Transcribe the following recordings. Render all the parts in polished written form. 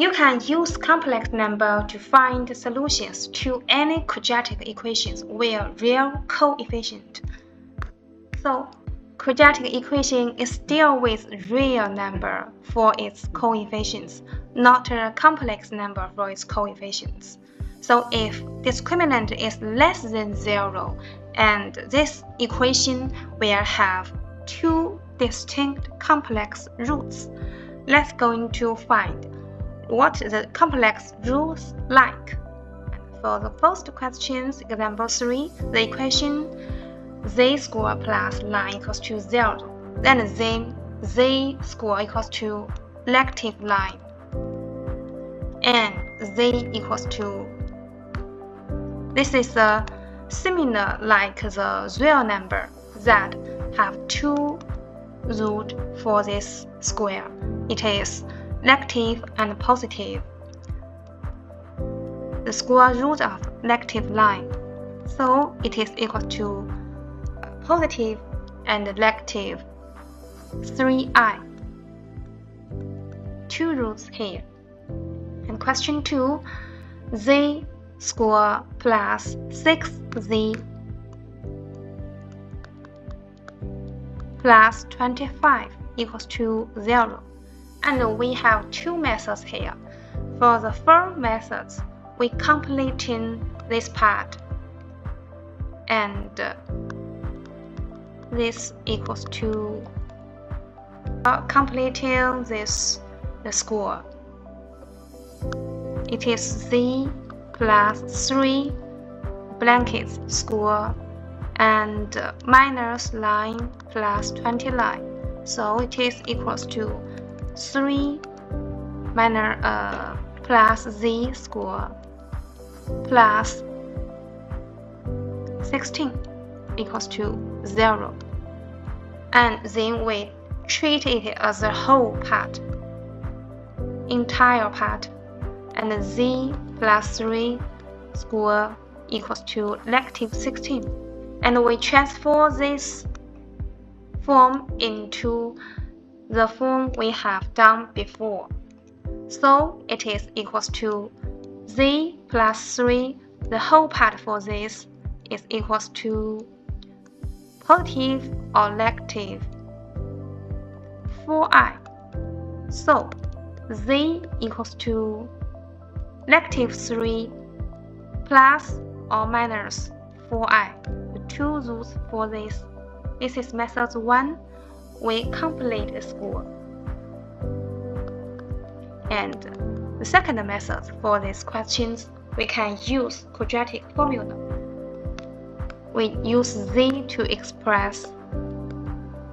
You can use complex number to find solutions to any quadratic equations where real coefficient. So, quadratic equation is deal with real number for its coefficients, not a complex number for its coefficients. So if discriminant is less than 0, and this equation will have two distinct complex roots, let's go to find what the complex roots like. For the first question, example 3, the equation z square plus 9 equals to 0. Then z square equals to negative 9. And z equals to, this is similar like the real number that have two roots for this square. It is negative and positive. The square root of negative 9. So it is equal to positive and negative 3i. Two roots here. And question 2, z square plus 6z plus 25 equals to 0. And we have two methods here. For the first method, we completing this part, and this equals to completing this the square. It is z plus 3 blankets square and minus 9 plus 29. So it is equals to 3 minus plus z square plus 16 equals to 0. And then we treat it as a whole part, entire part, and z plus 3 square equals to negative 16. And we transfer this form into the form we have done before. So it is equals to z plus 3, the whole part for this is equals to positive or negative 4i. So z equals to negative 3 plus or minus 4i. The two roots for this. This is method 1. We complete the square. And the second method for these questions, we can use quadratic formula. We use z to express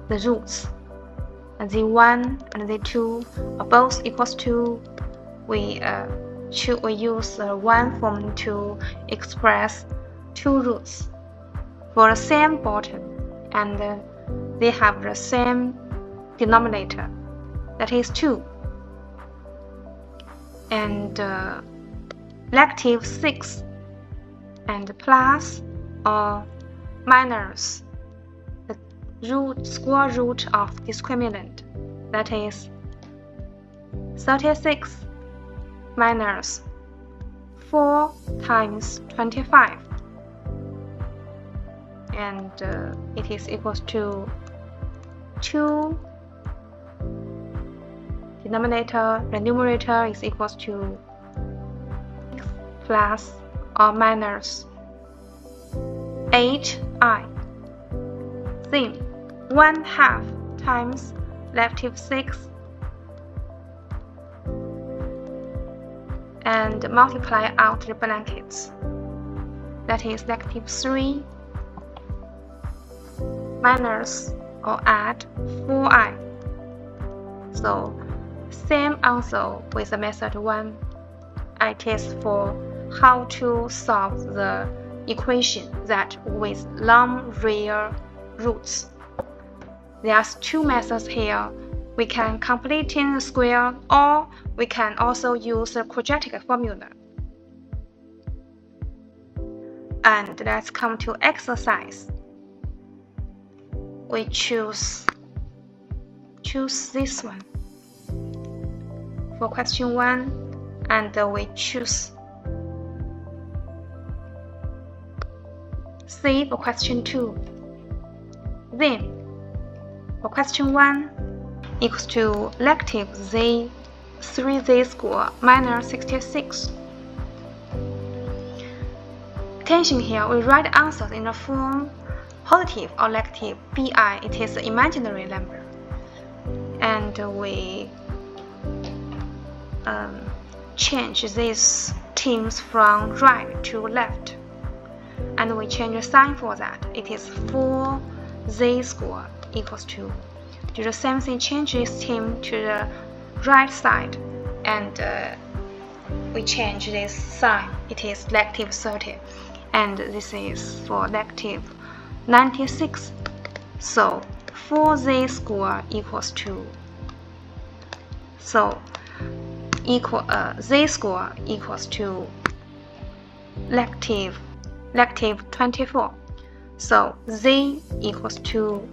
the roots. And z1 and z2 are both equals to, we use one form to express two roots for the same bottom, and they have the same denominator, that is 2. And negative 6 and plus or minus the square root of discriminant, that is 36 minus 4 times 25, and it is equals to 2. Denominator, the numerator is equals to 6 plus or minus 8i. Then 1/2 times negative 6 and multiply out the blankets. That is negative 3 minus or add 4i. So same also with the method 1. I test for how to solve the equation that with long real roots. There's two methods here. We can complete in the square, or we can also use the quadratic formula. And let's come to exercise. We choose this one. For question 1, and we choose C for question 2. Then for question 1 equals to negative z 3z squared minus 66. Attention here, we write answers in the form positive or negative bi, it is an imaginary number. And we change these terms from right to left. And we change the sign for that. It is 4z squared equals to. Do the same thing, change this term to the right side. And we change this sign. It is negative 30. And this is for negative 96. So 4z squared equals to. So z squared equals to negative 24. So z equals to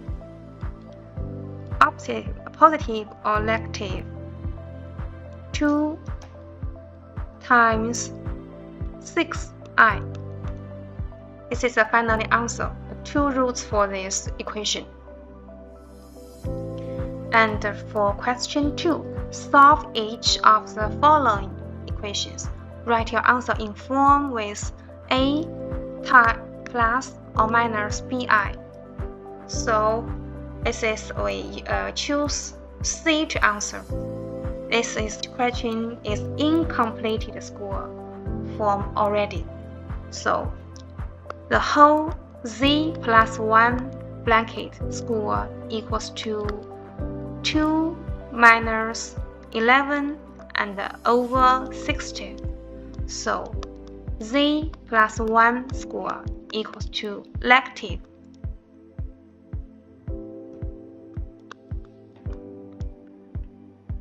opposite, positive or negative 2 times 6i. This is the final answer. The 2 roots for this equation. And for question 2, solve each of the following equations. Write your answer in form with a plus or minus bi. So this is we choose C to answer. This question is incompleted score form already. So the whole z plus 1 blanket score equals to 2 minus 11 and over 60. So z plus 1 square equals to negative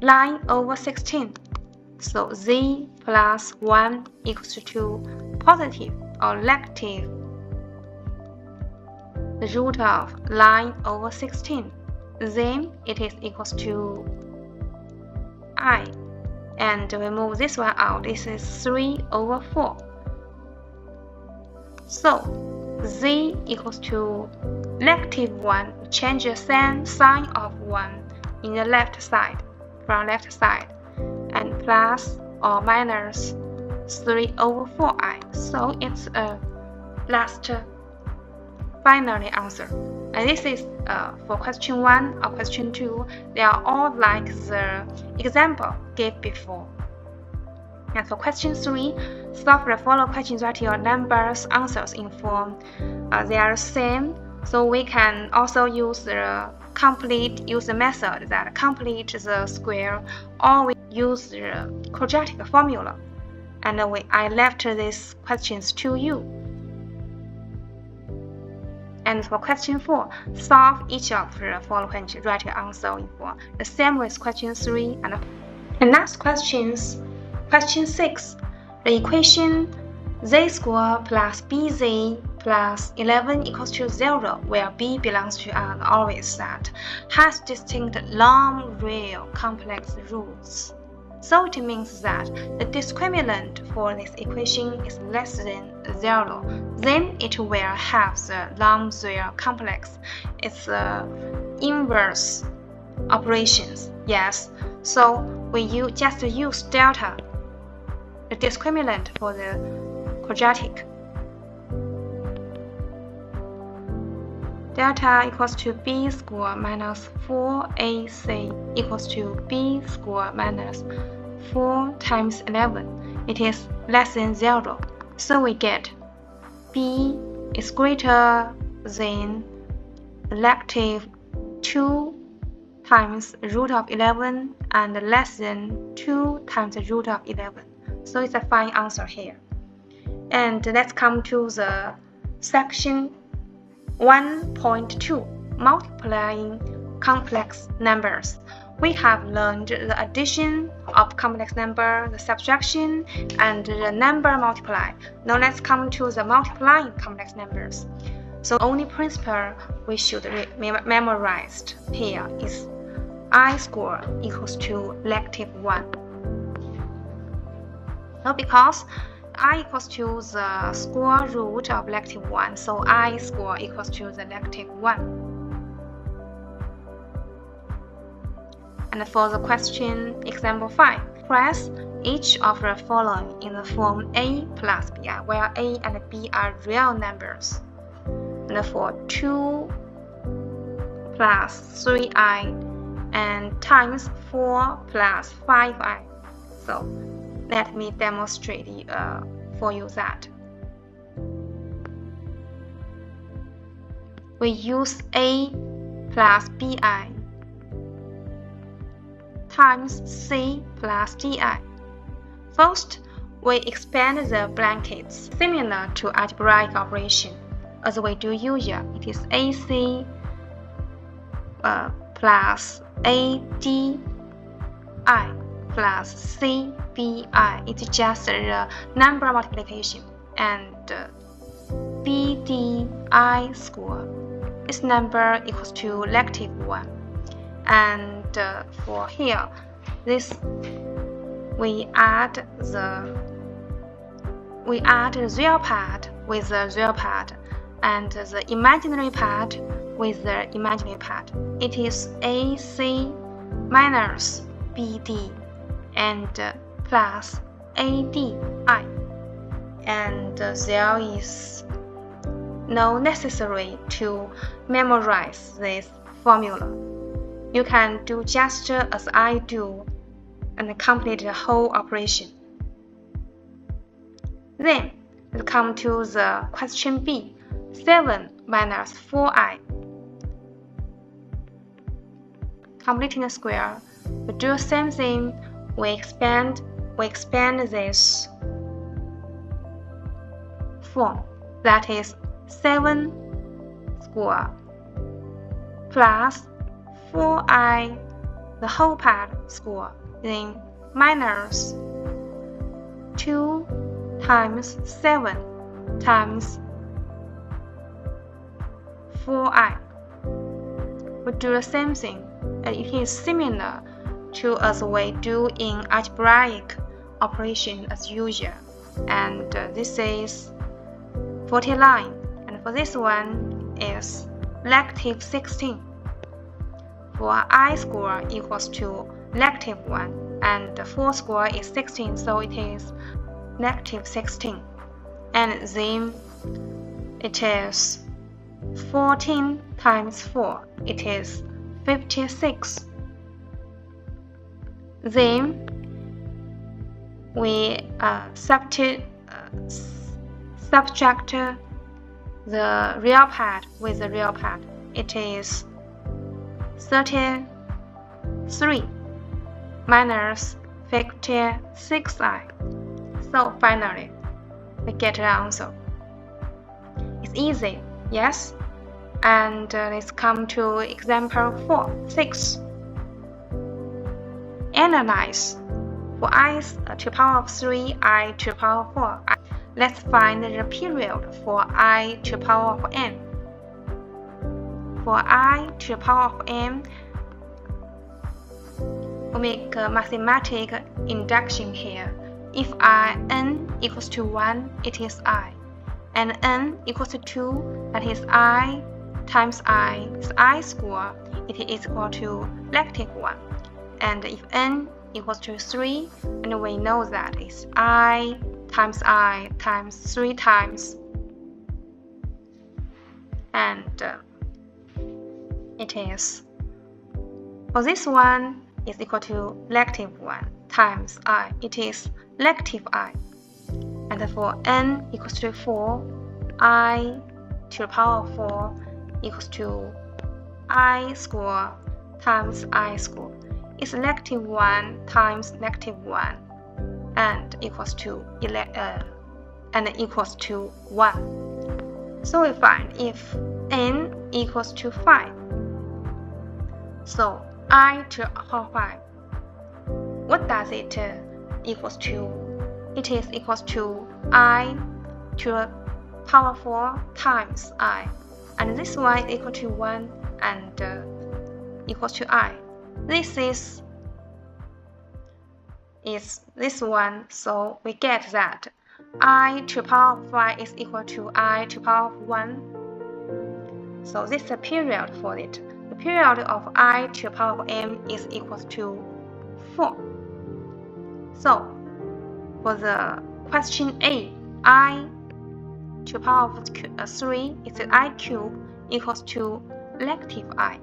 9/16. So z plus 1 equals to positive or negative the root of 9/16. Then it is equals to I. And we move this one out. This is 3/4. So z equals to -1. Change the sign of 1 in the left side, from left side, and plus or minus 3/4i. So it's a last finally answer. And this is for question 1 or question 2. They are all like the example gave before. And for question 3, solve the following questions. Write your numbers answers in form. They are the same, so we can also use the method that complete the square, or we use the quadratic formula. And I left these questions to you. And for question 4, solve each of the following questions. Write your answer in form. The same with question 3 and 4. The next questions. Question 6. The equation z squared plus bz plus 11 equals to 0, where b belongs to an always set, has distinct long real complex roots. So it means that the discriminant for this equation is less than 0. Then it will have the long real complex. It's inverse operations. Yes. So we just use delta, the discriminant for the quadratic. Delta equals to b squared minus 4ac equals to b squared minus 4 times 11. It is less than 0. So we get b is greater than negative 2 times root of 11 and less than 2 times the root of 11. So it's a fine answer here. And let's come to the section 1.2, multiplying complex numbers. We have learned the addition of complex number, the subtraction, and the number multiplied. Now let's come to the multiplying complex numbers. So only principle we should memorize here is I squared equals to -1. So because I equals to the square root of -1, so I square equals to the -1. And for the question example 5, express each of the following in the form a plus bi, where a and b are real numbers. And for 2 plus 3i and times 4 plus 5i. So let me demonstrate for you that. We use a plus bi times c plus di. First, we expand the brackets, similar to algebraic operation. As we do usual, it is ac plus adi plus cbi. It's just a number multiplication, and bdi square is number equals to -1. And for here, this we add the real part with the real part, and the imaginary part with the imaginary part. It is AC minus BD and plus ADI. And there is no necessary to memorize this formula. You can do just as I do and complete the whole operation. Then, let's come to the question B. 7 minus 4i. Completing the square, we do the same thing. We expand this form. That is 7 square plus 4i the whole part square, then minus 2 times 7 times 4i. We do the same thing, and it is similar to as we do in algebraic operation as usual. And this is 49, and for this one is -16. For I square equals to -1, and 4 square is 16, so it is -16. And then it is 14 times 4, it is 56. Then we subtract the real part with the real part. It is 33 minus 56i. So finally, we get the answer. It's easy, yes? And let's come to example 6. Analyze. For I to the power of 3, I to the power of 4. Let's find the period for I to the power of n. For I to the power of n, we make a mathematical induction here. If n equals to 1, it is I. And n equals to 2, that is I times I is I square. It is equal to -1. And if n equals to 3, and we know that is I times 3 times, and it is, for this one is equal to -1 times I, it is -I. And for n equals to 4, I to the power of 4 equals to I square times I square. It's -1 times -1 and equals to 1. So we find if n equals to 5, so I to the power of 5, what does it equals to? It is equals to I to the power 4 times I, and this one is equal to 1 and equals to I. This is is this one, so we get that I to the power of 5 is equal to I to the power of 1. So this is the period for it. The period of I to the power of m is equal to 4. So for the question A, I to the power of 3 is I cube equals to negative I,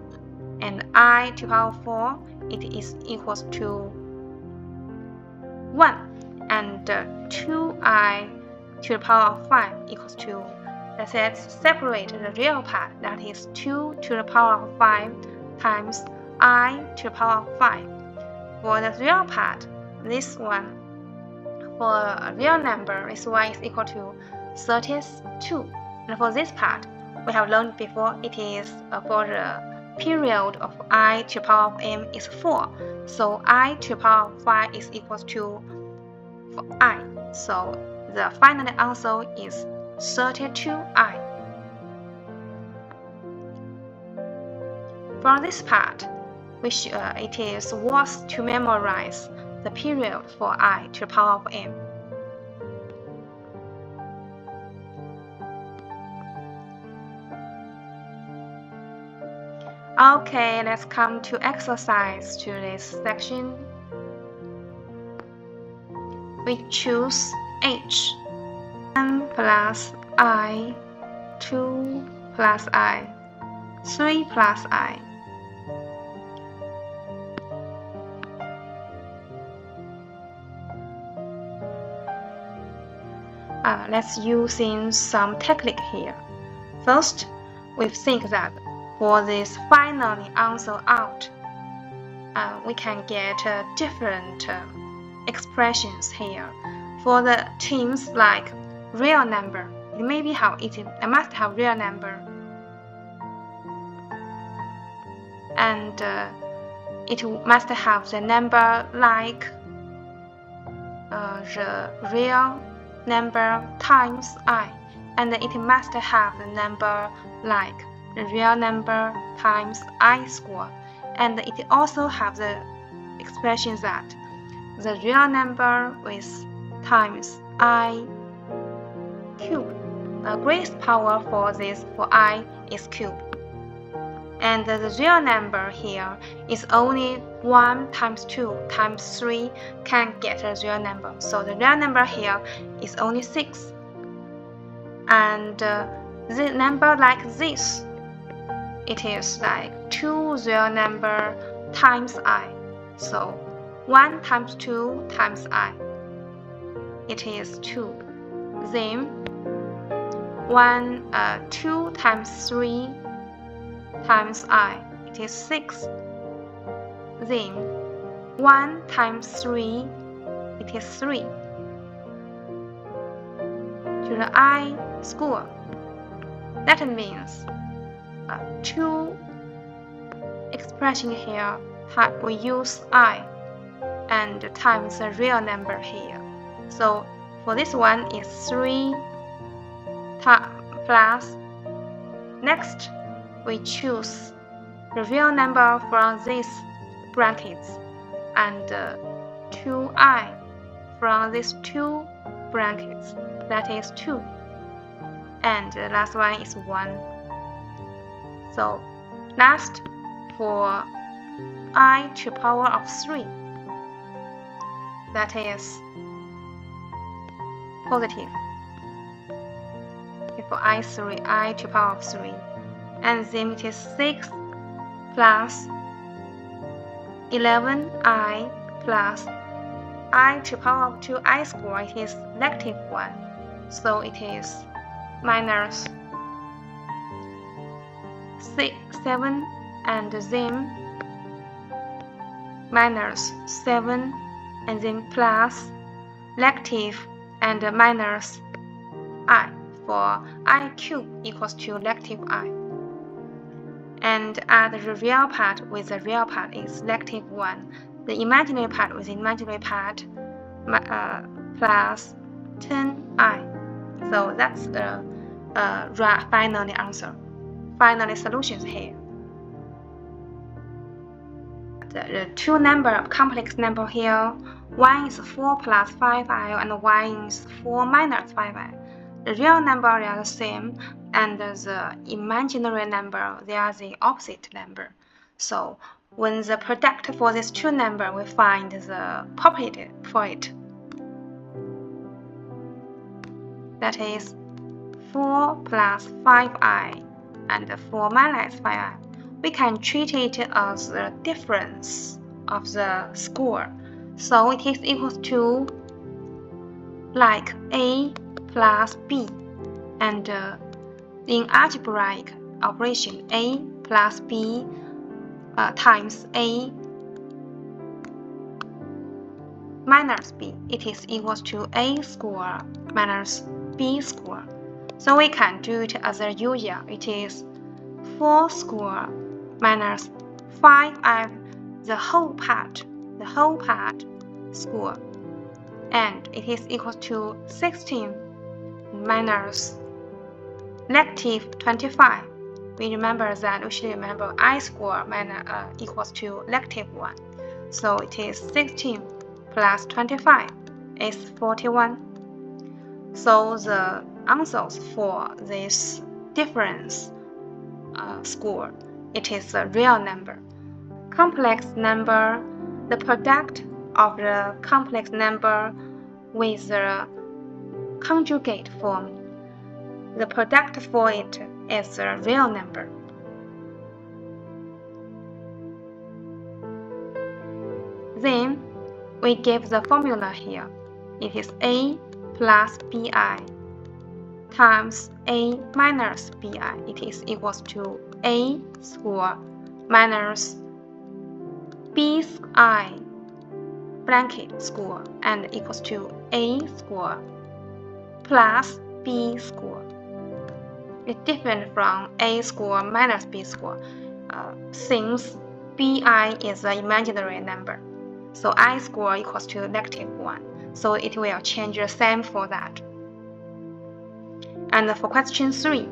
and I to the power of 4 it is equals to 1, and 2I to the power of 5 equals to, let's separate the real part, that is 2 to the power of 5 times I to the power of 5. For the real part, this one, for a real number, this one is equal to 32. And for this part, we have learned before, it is for the period of I to the power of m is 4. So I to the power of 5 is equal to I. So the final answer is 32I. For this part, it is worth to memorize the period for I to the power of m. Okay, let's come to exercise to this section. We choose H. 1 plus I, 2 plus I, 3 plus I. Let's use some technique here. First, we think that for this finally answer out, we can get different expressions here. For the terms like real number, it must have real number, and it must have the number like the real number times I, and it must have the number like the real number times I squared, and it also have the expression that the real number with times I cube. The greatest power for this for I is cube, and the real number here is only 1 times 2 times 3 can get a real number. So the real number here is only 6, and the number like this, it is like 2 real number times I. So 1 times 2 times I, it is 2. Then 2 times 3 times I, it is 6. Then 1 times 3, it is 3. To the I square, that means 2 expression here, we use I and times the real number here. So for this one is 3 plus. Next, we choose the real number from these brackets and 2I from these 2 brackets, that is 2, and the last one is 1. So last, for I to the power of 3, that is positive. For I to the power of 3, and then it is 6 plus 11I plus I to the power of 2I squared, it is negative 1. So it is minus 7, and then minus 7, and then plus negative and minus I, for I cube equals to negative I. And add the real part with the real part is negative 1. The imaginary part with the imaginary part plus 10I. So that's the final answer. Final solutions here. the two complex number here. One is 4 plus 5i and one is 4 minus 5i. The real number they are the same, and the imaginary number they are the opposite number. So when the product for these two numbers, we find the property for it. That is 4 plus 5i and 4 minus 5i. We can treat it as the difference of the score. So it is equal to like A plus B, and in algebraic operation, A plus B times A minus B, it is equal to A score minus B score. So we can do it as usual. It is 4 score minus 5i, the whole part score, and it is equal to 16 minus negative 25. We remember that we should remember I score minus equals to negative 1. So it is 16 plus 25 is 41. So the answers for this difference score, it is a real number. Complex number, the product of the complex number with the conjugate form, the product for it is a real number. Then we give the formula here. It is A plus BI times A minus BI. It is equals to A score minus BI blanket score, and equals to A score plus B score. It's different from A score minus B score, since BI is an imaginary number. So I score equals to negative 1. So it will change the same for that. And for question 3,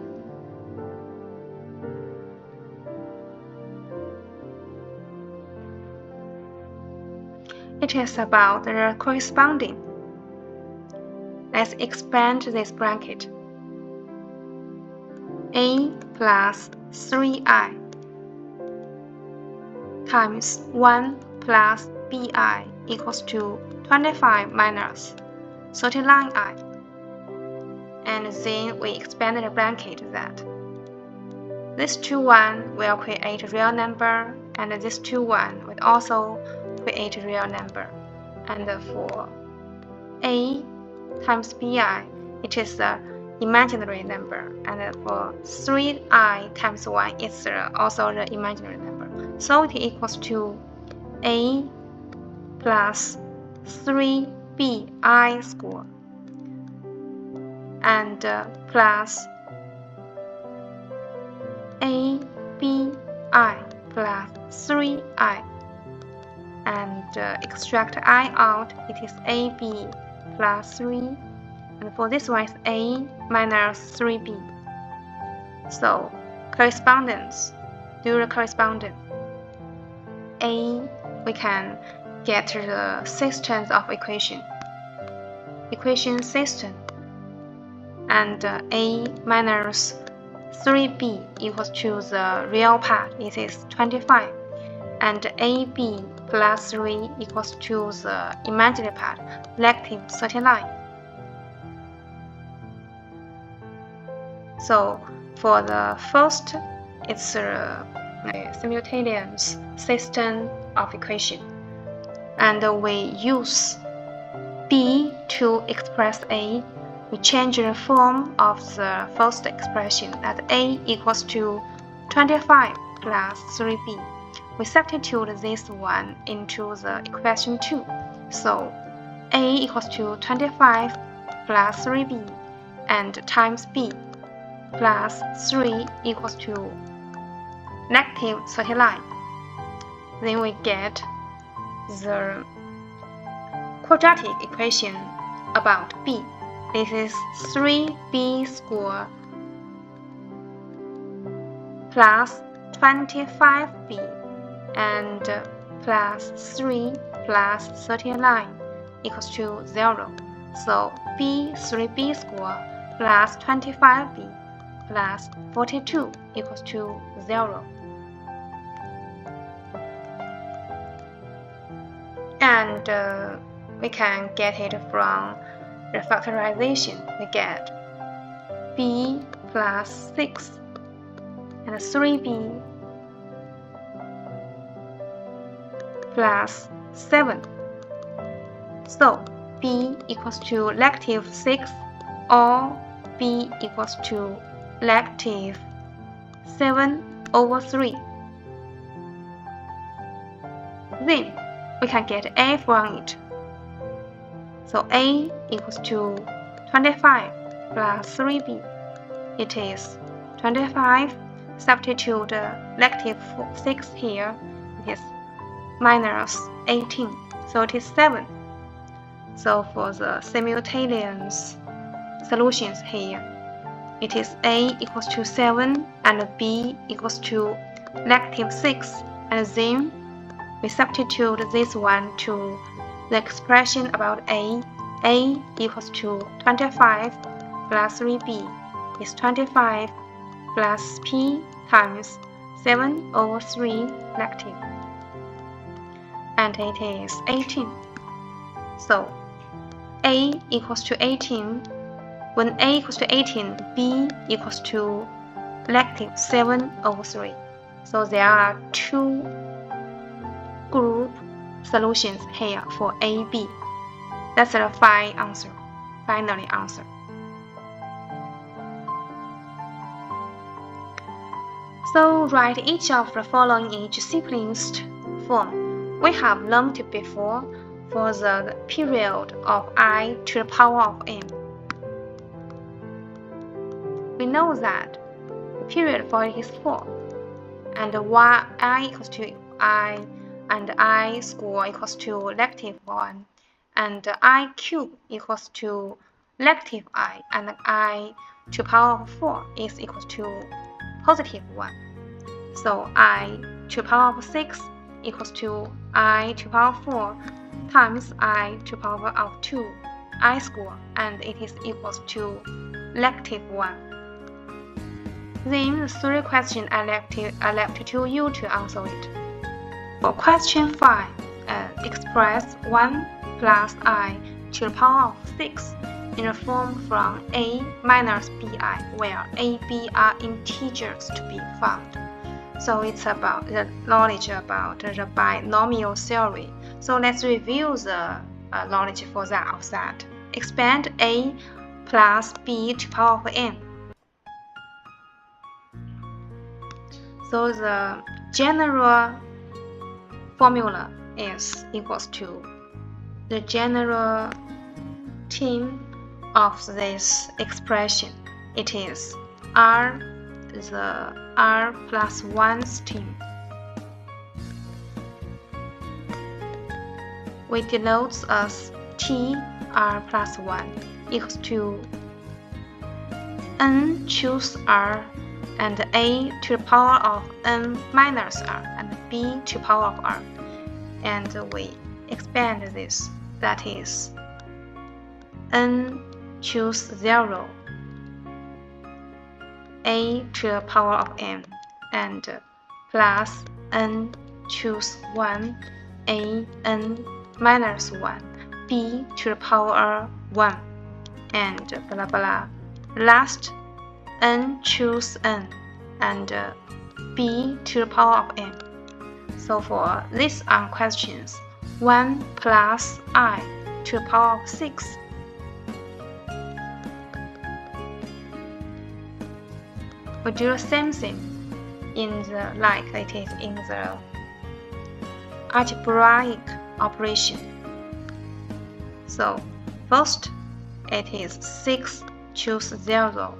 it is about the corresponding. Let's expand this bracket. A plus 3i times 1 plus bi equals to 25 minus 39i. And then we expand the bracket that this 2-1 will create a real number, and this 2-1 will also create a real number. And for A times bi, it is the imaginary number, and for 3i times 1, it's also the imaginary number. So it equals to A plus 3bi score and plus abi plus 3i, and extract I out, it is AB plus 3, and for this one is A minus 3B. So correspondence, do the correspondence. A, we can get the systems of equation system, and A minus 3B equals to the real part, it is 25, and AB plus 3 equals to the imaginary part, negative 39. So for the first, it's a simultaneous system of equation, and we use B to express A. We change the form of the first expression at A equals to 25 plus 3B. We substitute this one into the equation 2. So A equals to 25 plus 3B and times B plus 3 equals to negative 39. Then we get the quadratic equation about B. This is 3B squared plus 25B and plus 3 plus 39 equals to 0. So b 3b square plus 25b plus 42 equals to 0. And we can get it from the factorization. We get b plus 6 and 3b plus 7. So b equals to negative 6 or b equals to negative 7/3. Then we can get a from it. So a equals to 25 plus 3b. It is 25. Substitute negative 6 here. It is minus 18. So it is 7. So for the simultaneous solutions here, it is a equals to 7 and b equals to negative 6, and then we substitute this one to the expression about a equals to 25 plus 3b is 25 plus p times 7/3 negative, and it is 18. So a equals to 18. When a equals to 18, b equals to negative 7/3. So there are two group solutions here for a, b. That's the final answer. So write each of the following in each sequenced form. We have learned it before for the period of I to the power of n. We know that the period for it is 4, and I equals to I, and I square equals to negative 1, and I cube equals to negative I, and I to the power of 4 is equals to positive 1. So I to the power of 6 equals to I to the power of 4 times I to the power of 2, I square, and it is equals to negative 1. Then the 3 questions I left to you to answer it. For question 5, express 1 plus I to the power of 6 in a form from a minus bi, where a, b are integers to be found. So it's about the knowledge about the binomial theory. So let's review the knowledge for that. Expand a plus b to the power of n. So the general formula is equals to the general term of this expression. It is r, the r plus 1's term. We denote as t r plus 1 equals to n choose r and a to the power of n minus r and b to the power of r. And we expand this. That is n choose 0, a to the power of n, and plus n choose 1, a n minus 1, b to the power 1, and blah blah. Last, n choose n, and b to the power of n. So for these are questions 1 plus I to the power of 6. We do the same thing in the like it is in the algebraic operation. So first it is 6 choose 0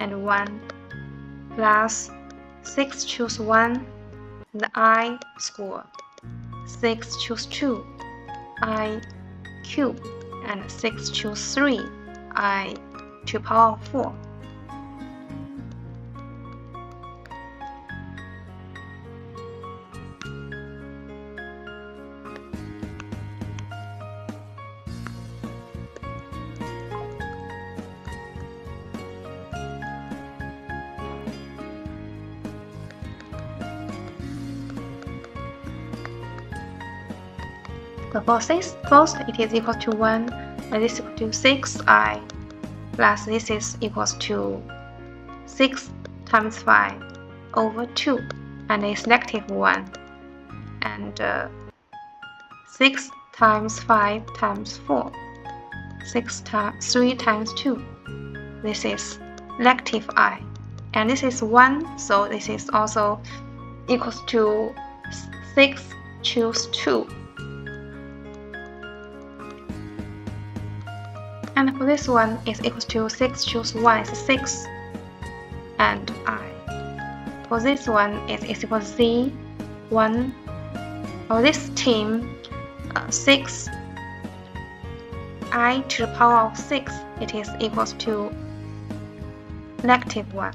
and 1 plus 6 choose 1, the I square, 6 choose 2, I cube, and 6 choose 3, I to the power of 4. So for 6, first it is equal to 1, and this is equal to 6i, plus this is equals to 6 times 5 over 2, and it's negative 1, and 6 times 5 times 4, 3 times 2, this is negative I, and this is 1, so this is also equals to 6 choose 2. And for this one is equals to 6 choose 1 is 6 and I. For this one is equal to Z 1. For this team 6 I to the power of 6, it is equals to negative 1,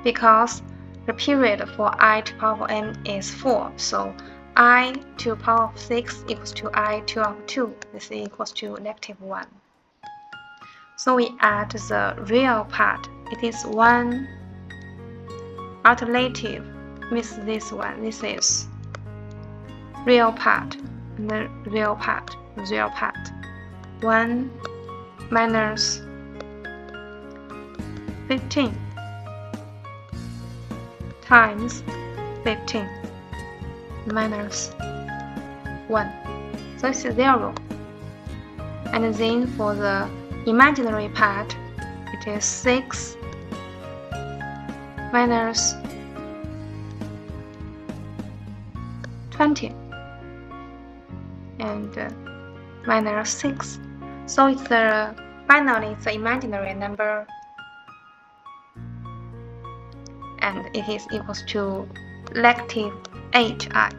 because the period for I to the power of n is 4, so I to the power of 6 equals to I to the power of 2. This equals to negative 1. So we add the real part. It is 1. Alternative means this one. This is real part and the real part. 1 minus 15 times 15 minus 1, so it's 0. And then for the imaginary part, it is 6 minus 20 and minus 6. So it's finally it's the imaginary number, and it is equals to negative 8i.